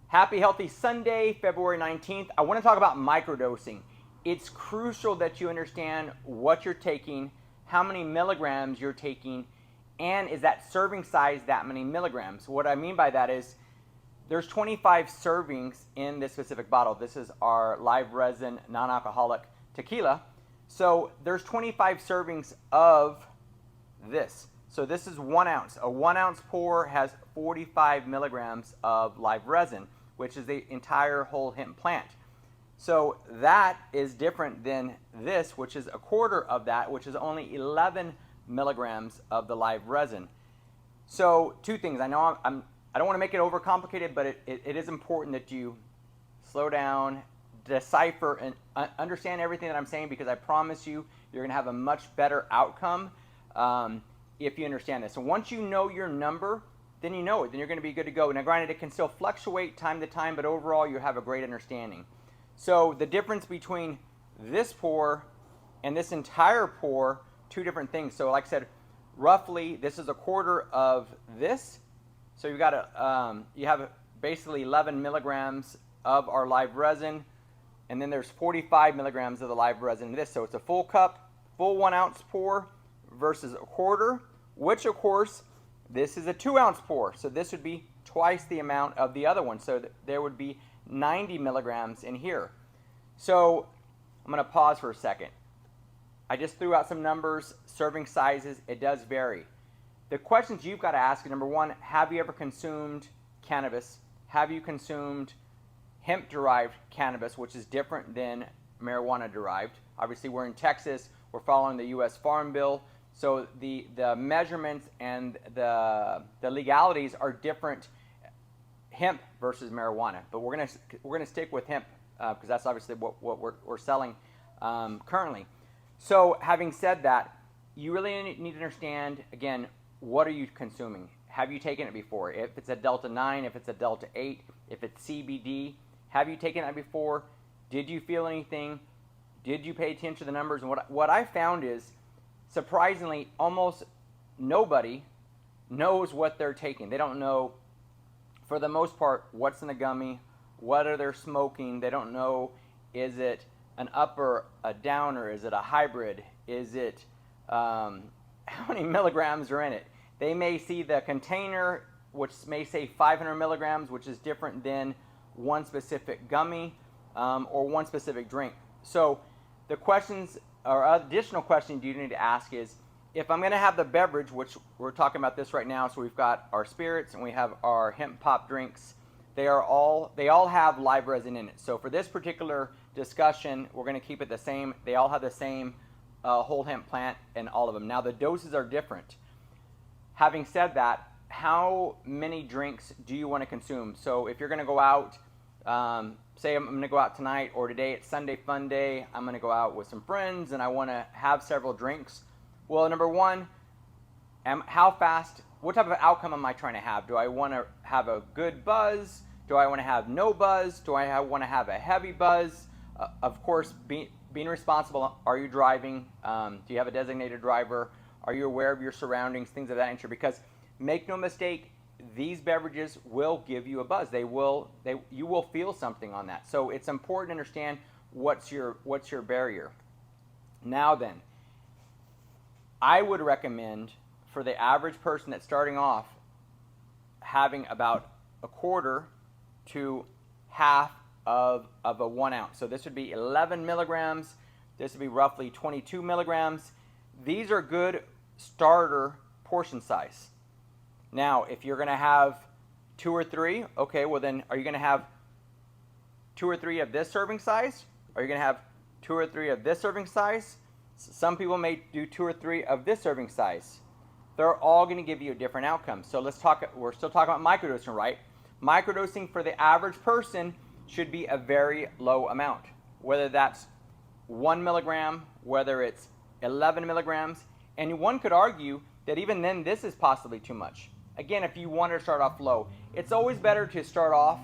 Happy Healthy Sunday, February 19th. I want to talk about microdosing. It's crucial that you understand what you're taking, how many milligrams you're taking, and is that serving size that many milligrams? What I mean by that is there's 25 servings in this specific bottle. This is our live resin non-alcoholic tequila. So there's 25 servings of this. So this is 1 ounce. A 1 ounce pour has 45 milligrams of live resin, which is the entire whole hemp plant. So that is different than this, which is a quarter of that, which is only 11 milligrams of the live resin. So two things. I know I don't want to make it overcomplicated, but it is important that you slow down, decipher, and understand everything that I'm saying, because I promise you, you're going to have a much better outcome if you understand this. So once you know your number, then you know it. Then you're going to be good to go. Now, granted, it can still fluctuate time to time, but overall, you have a great understanding. So the difference between this pour and this entire pour, two different things. So like I said, roughly, this is a quarter of this. So you have basically 11 milligrams of our live resin, and then there's 45 milligrams of the live resin in this. So it's a full cup, full 1 ounce pour versus a quarter, which of course, this is a 2 ounce pour. So this would be twice the amount of the other one. So there would be 90 milligrams in here. So I'm going to pause for a second. I just threw out some numbers, serving sizes. It does vary. The questions you've got to ask are, number one, have you ever consumed cannabis? Have you consumed hemp-derived cannabis, which is different than marijuana-derived? Obviously, we're in Texas. We're following the U.S. Farm Bill. So the measurements and the legalities are different, hemp versus marijuana. But we're gonna stick with hemp because that's obviously what we're selling currently. So having said that, you really need to understand, again, what are you consuming? Have you taken it before? If it's a Delta 9, if it's a Delta 8, if it's CBD, have you taken it before? Did you feel anything? Did you pay attention to the numbers? And what I found is, surprisingly, almost nobody knows what they're taking. They don't know, for the most part, what's in the gummy, what are they smoking. They don't know, is it an upper, a downer, is it a hybrid, is it, how many milligrams are in it. They may see the container, which may say 500 milligrams, which is different than one specific gummy or one specific drink. So the questions, or additional question you need to ask is, if I'm going to have the beverage, which we're talking about this right now, so we've got our spirits and we have our hemp pop drinks, they all have live resin in it. So for this particular discussion, we're going to keep it the same. They all have the same whole hemp plant in all of them. Now the doses are different. Having said that, how many drinks do you want to consume? So if you're going to go out, say I'm going to go out tonight, or today it's Sunday fun day, I'm going to go out with some friends and I want to have several drinks. Well, number one, how fast, what type of outcome am I trying to have? Do I want to have a good buzz? Do I want to have no buzz? Do I want to have a heavy buzz? Of course, being responsible. Are you driving? Do you have a designated driver? Are you aware of your surroundings? Things of that nature. Because make no mistake, these beverages will give you a buzz. You will feel something on that. So it's important to understand what's your barrier. Now then, I would recommend for the average person that's starting off having about a quarter to half of a 1 ounce. So this would be 11 milligrams. This would be roughly 22 milligrams. These are good starter portion size. Now, if you're going to have 2 or 3, okay, well then, are you going to have 2 or 3 of this serving size? Are you going to have 2 or 3 of this serving size? Some people may do 2 or 3 of this serving size. They're all going to give you a different outcome. So let's talk, we're still talking about microdosing, right? Microdosing for the average person should be a very low amount. Whether that's 1 milligram, whether it's 11 milligrams, and one could argue that even then this is possibly too much. Again, if you want to start off low, it's always better to start off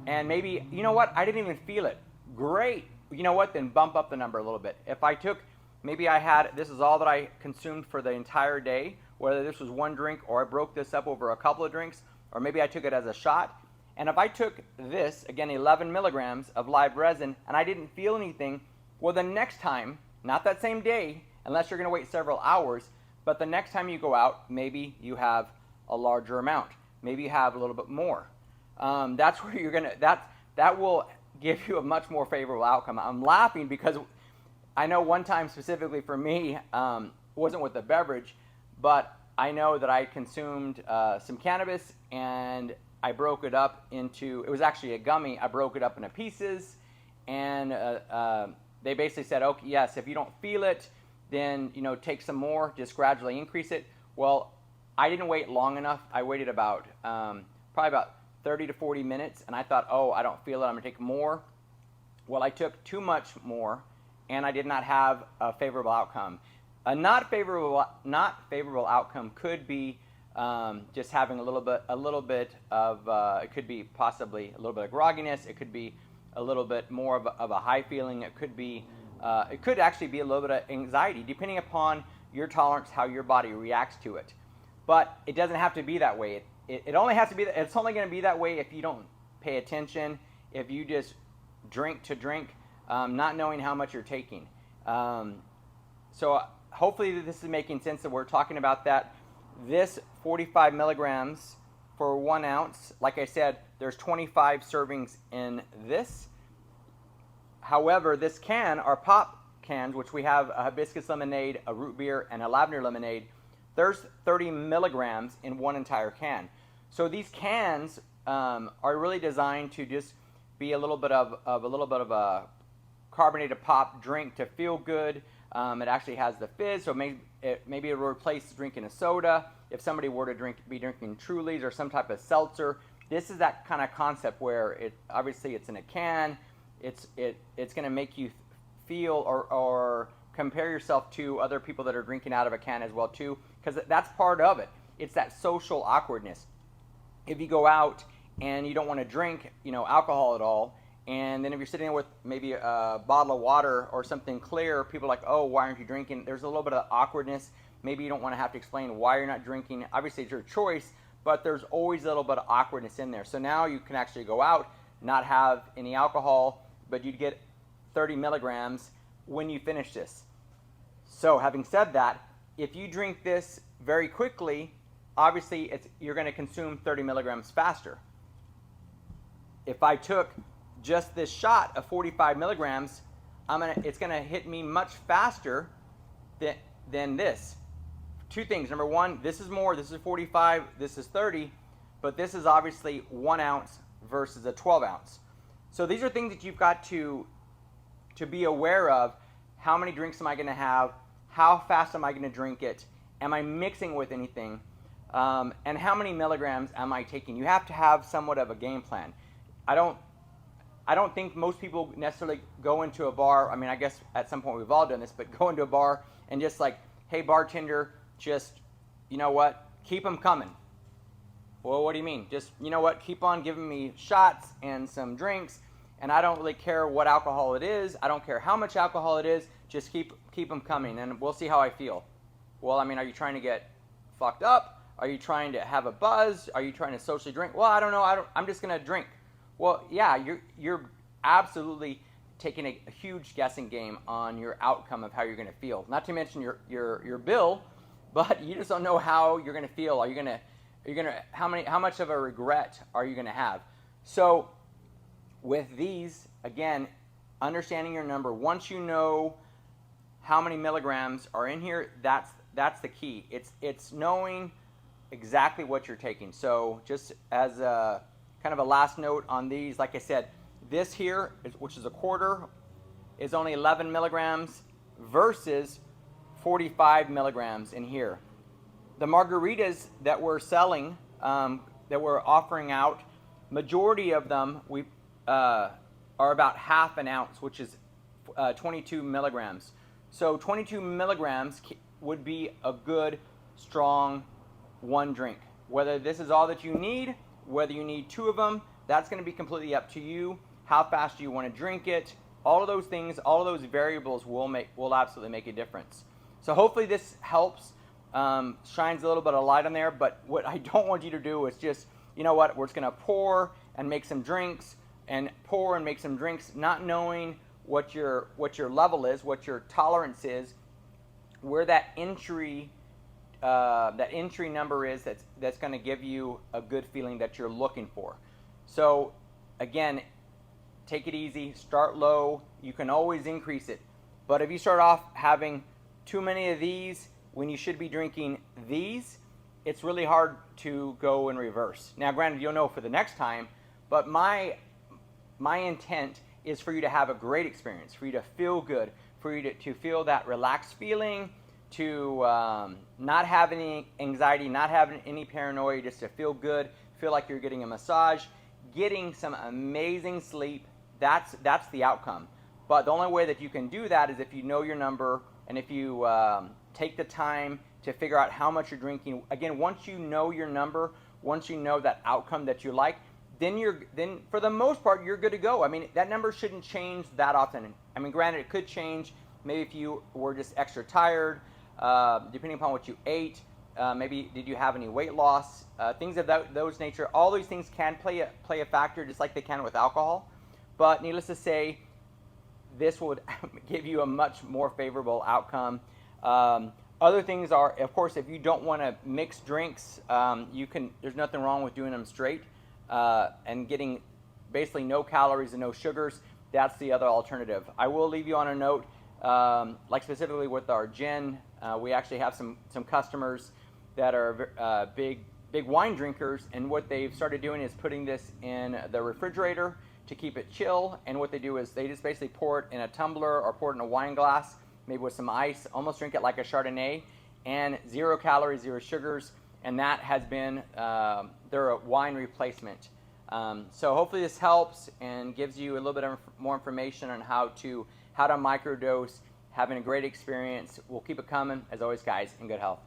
and maybe, you know what, I didn't even feel it. Great. You know what, then bump up the number a little bit. If I took, maybe I had, this is all that I consumed for the entire day, whether this was one drink or I broke this up over a couple of drinks, or maybe I took it as a shot, And if I took this, again, 11 milligrams of live resin, and I didn't feel anything, well, the next time, not that same day, unless you're going to wait several hours, but the next time you go out, maybe you have a larger amount. Maybe you have a little bit more. That's where you're going to, that will give you a much more favorable outcome. I'm laughing because I know one time specifically for me, wasn't with the beverage, but I know that I consumed some cannabis and I broke it up into, it was actually a gummy, I broke it up into pieces, and they basically said, okay, yes, if you don't feel it, then, you know, take some more, just gradually increase it. Well, I didn't wait long enough. I waited about, probably about 30 to 40 minutes, and I thought, oh, I don't feel it, I'm gonna take more. Well, I took too much more, and I did not have a favorable outcome. A not favorable outcome could be just having a little bit of, it could be possibly a little bit of grogginess. It could be a little bit more of a high feeling. It could be, it could actually be a little bit of anxiety, depending upon your tolerance, how your body reacts to it. But it doesn't have to be that way. It only has to be. It's only going to be that way if you don't pay attention. If you just drink to drink, not knowing how much you're taking. So hopefully this is making sense that we're talking about that. This 45 milligrams for 1 ounce, like I said, there's 25 servings in this. However, this can, our pop cans, which we have a hibiscus lemonade, a root beer, and a lavender lemonade, there's 30 milligrams in one entire can. So these cans are really designed to just be a little bit of a carbonated pop drink to feel good. It actually has the fizz, so maybe it will replace drinking a soda. If somebody were to be drinking Trulies or some type of seltzer, this is that kind of concept where obviously it's in a can. It's going to make you feel or compare yourself to other people that are drinking out of a can as well too, because that's part of it. It's that social awkwardness. If you go out and you don't want to drink, alcohol at all, and then if you're sitting there with maybe a bottle of water or something clear, people are like, oh, why aren't you drinking? There's a little bit of awkwardness. Maybe you don't want to have to explain why you're not drinking. Obviously, it's your choice, but there's always a little bit of awkwardness in there. So now you can actually go out, not have any alcohol, but you'd get 30 milligrams when you finish this. So having said that, if you drink this very quickly, obviously you're going to consume 30 milligrams faster. If I took just this shot of 45 milligrams, it's going to hit me much faster than this. Two things. Number one, this is more. This is 45. This is 30. But this is obviously 1 ounce versus a 12 ounce. So these are things that you've got to be aware of. How many drinks am I going to have? How fast am I going to drink it? Am I mixing with anything? And how many milligrams am I taking? You have to have somewhat of a game plan. I don't think most people necessarily go into a bar. I mean, I guess at some point we've all done this, but go into a bar and just like, hey, bartender, just, you know what, keep them coming. Well, what do you mean? Just, you know what, keep on giving me shots and some drinks, and I don't really care what alcohol it is. I don't care how much alcohol it is. Just keep them coming, and we'll see how I feel. Well, I mean, are you trying to get fucked up? Are you trying to have a buzz? Are you trying to socially drink? Well, I don't know. I'm just going to drink. Well, yeah, you're absolutely taking a huge guessing game on your outcome of how you're going to feel. Not to mention your bill, but you just don't know how you're going to feel. How much of a regret are you going to have? So with these, again, understanding your number. Once you know how many milligrams are in here, that's the key. It's knowing exactly what you're taking. So just as a kind of a last note on these, like I said, this here, which is a quarter, is only 11 milligrams versus 45 milligrams in here. The margaritas that we're selling, that we're offering out, majority of them are about half an ounce, which is 22 milligrams. So 22 milligrams would be a good, strong one drink. Whether this is all that you need, whether you need 2 of them, that's going to be completely up to you. How fast do you want to drink it? All of those things, all of those variables will absolutely make a difference. So hopefully this helps, shines a little bit of light on there. But what I don't want you to do is just, you know what, we're just going to pour and make some drinks and pour and make some drinks, not knowing what your level is, what your tolerance is, where that entry number is that's going to give you a good feeling that you're looking for. So again, take it easy, start low. You can always increase it. But if you start off having too many of these when you should be drinking these, it's really hard to go in reverse. Now, granted, you'll know for the next time, but my intent is for you to have a great experience, for you to feel good, for you to feel that relaxed feeling, to not have any anxiety, not having any paranoia, just to feel good, feel like you're getting a massage, getting some amazing sleep. That's the outcome. But the only way that you can do that is if you know your number and if you take the time to figure out how much you're drinking. Again, once you know your number, once you know that outcome that you like, then for the most part you're good to go. I mean, that number shouldn't change that often. I mean, granted, it could change maybe if you were just extra tired, depending upon what you ate. Maybe did you have any weight loss? Things of those nature. All these things can play a factor, just like they can with alcohol. But needless to say, this would give you a much more favorable outcome. Other things are, of course, if you don't want to mix drinks, there's nothing wrong with doing them straight and getting basically no calories and no sugars. That's the other alternative. I will leave you on a note, like specifically with our gin. We actually have some customers that are big wine drinkers, and what they've started doing is putting this in the refrigerator to keep it chill. And what they do is they just basically pour it in a tumbler or pour it in a wine glass, maybe with some ice, almost drink it like a Chardonnay, and 0 calories, 0 sugars, and that has been their wine replacement. So hopefully this helps and gives you a little bit more information on how to microdose, having a great experience. We'll keep it coming. As always, guys, in good health.